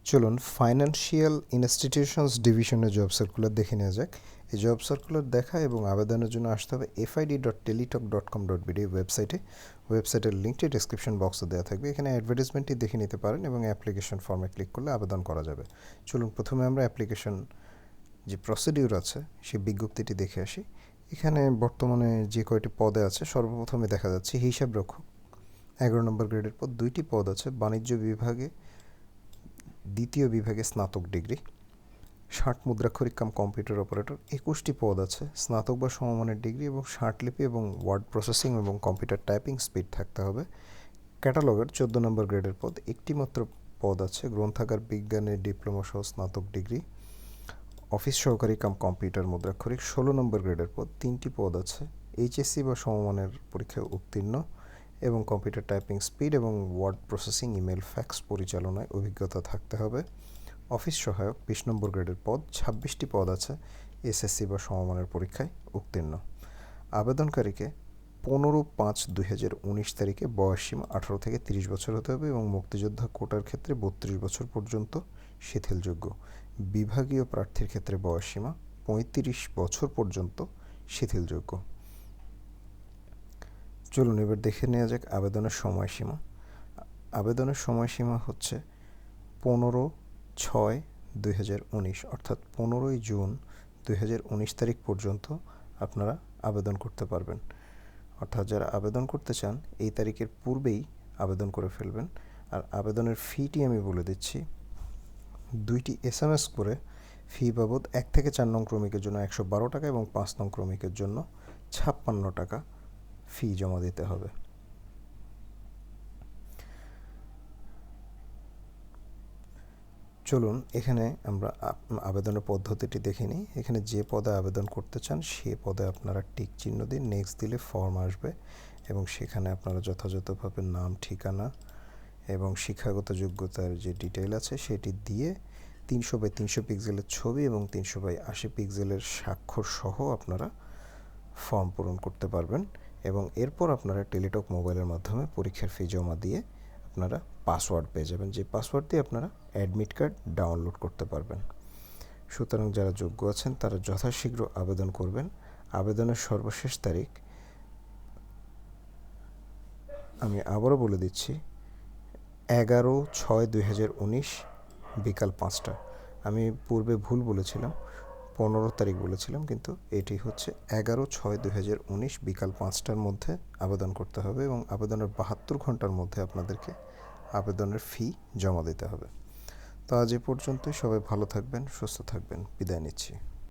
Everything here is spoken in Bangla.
চলুন ফাইন্যান্সিয়াল ইনস্টিটিউশনস ডিভিশনের জব সার্কুলার দেখে নেওয়া যাক। এই জব সার্কুলার দেখা এবং আবেদনের জন্য আসতে হবে fid.teletalk.com.bd ওয়েবসাইটের লিঙ্কটি ডেসক্রিপশন বক্সে দেওয়া থাকবে। এখানে অ্যাডভার্টাইজমেন্টটি দেখে নিতে পারেন এবং অ্যাপ্লিকেশন ফর্মে ক্লিক করলে আবেদন করা যাবে। চলুন প্রথমে আমরা অ্যাপ্লিকেশন যে প্রসিডিউর আছে সেই বিজ্ঞপ্তিটি দেখে আসি। এখানে বর্তমানে যে কয়টি পদে আছে সর্বপ্রথমে দেখা যাচ্ছে হিসাব রক্ষক 11 নম্বর গ্রেডের পদ, 2টি পদ আছে। বাণিজ্য বিভাগে দ্বিতীয় বিভাগে স্নাতক ডিগ্রি, 60 মুদ্রাক্ষরিক কাম কম্পিউটার অপারেটর 21টি পদ আছে। স্নাতক বা সমমানের ডিগ্রি এবং লিপি এবং ওয়ার্ড প্রসেসিং এবং কম্পিউটার টাইপিং স্পিড থাকতে হবে। ক্যাটালগার 14 নম্বর গ্রেডের পদ, একটি মাত্র পদ আছে। গ্রন্থাগার বিজ্ঞানে ডিপ্লোমা সহ স্নাতক ডিগ্রি। অফিস সহকারী কাম কম্পিউটার মুদ্রাক্ষরিক 16 নম্বর গ্রেডের পদ, 3টি পদ আছে। এইচএসসি বা সমমানের পরীক্ষায় উত্তীর্ণ এবং কম্পিউটার টাইপিং স্পিড এবং ওয়ার্ড প্রসেসিং ইমেল ফ্যাক্স পরিচালনায় অভিজ্ঞতা থাকতে হবে। অফিস সহায়ক 20 নম্বর গ্রেডের পদ, 26টি পদ আছে। এসএসসি বা সমমানের পরীক্ষায় উত্তীর্ণ। আবেদনকারীকে 15/5/2019 তারিখে বয়সসীমা 18 থেকে 30 বছর হতে হবে এবং মুক্তিযোদ্ধা কোটার ক্ষেত্রে 32 বছর পর্যন্ত শিথিলযোগ্য। বিভাগীয় প্রার্থীর ক্ষেত্রে বয়সসীমা 35 বছর পর্যন্ত শিথিলযোগ্য। চলুন এবার দেখে নেওয়া যাক আবেদনের সময়সীমা। আবেদনের সময়সীমা হচ্ছে 15/6/2019 অর্থাৎ 15ই জুন 2019 তারিখ পর্যন্ত আপনারা আবেদন করতে পারবেন। অর্থাৎ যারা আবেদন করতে চান এই তারিখের পূর্বেই আবেদন করে ফেলবেন। আর আবেদনের ফিটি আমি বলে দিচ্ছি, 2টি SMS করে ফি বাবদ 1 থেকে 4 নং ক্রমিকের জন্য 112 টাকা এবং 5 নং ক্রমিকের জন্য 56 টাকা ফি জমা দিতে হবে। চলুন এখানে আমরা আবেদনের পদ্ধতিটি দেখে নিই। এখানে যে পদে আবেদন করতে চান সে পদে আপনারা টিক চিহ্ন দিন, নেক্সট দিলে ফর্ম আসবে এবং সেখানে আপনারা যথাযথভাবে নাম, ঠিকানা এবং শিক্ষাগত যোগ্যতার যে ডিটেইল আছে সেটি দিয়ে 300x300 পিক্সেলের ছবি এবং 300x80 পিক্সেলের স্বাক্ষর সহ আপনারা ফর্ম পূরণ করতে পারবেন এবং এরপর আপনারা টেলিটক মোবাইলের মাধ্যমে পরীক্ষার ফি জমা দিয়ে আপনারা পাসওয়ার্ড পেয়ে যাবেন, যে পাসওয়ার্ড দিয়ে আপনারা অ্যাডমিট কার্ড ডাউনলোড করতে পারবেন। সুতরাং যারা যোগ্য আছেন তারা যথাশীঘ্র আবেদন করবেন। আবেদনের সর্বশেষ তারিখ আমি আবারও বলে দিচ্ছি 11/6/2019 বিকাল 5টা। আমি পূর্বে ভুল বলেছিলাম, 15 তারিখ বলেছিলাম, কিন্তু এটি হচ্ছে 11/6/2019 বিকাল 5টার মধ্যে আবেদন করতে হবে এবং আবেদনের 72 ঘন্টার মধ্যে আপনাদেরকে আবেদনের ফি জমা দিতে হবে। তো আজ এ পর্যন্তই। সবাই ভালো থাকবেন, সুস্থ থাকবেন। বিদায় নিচ্ছি।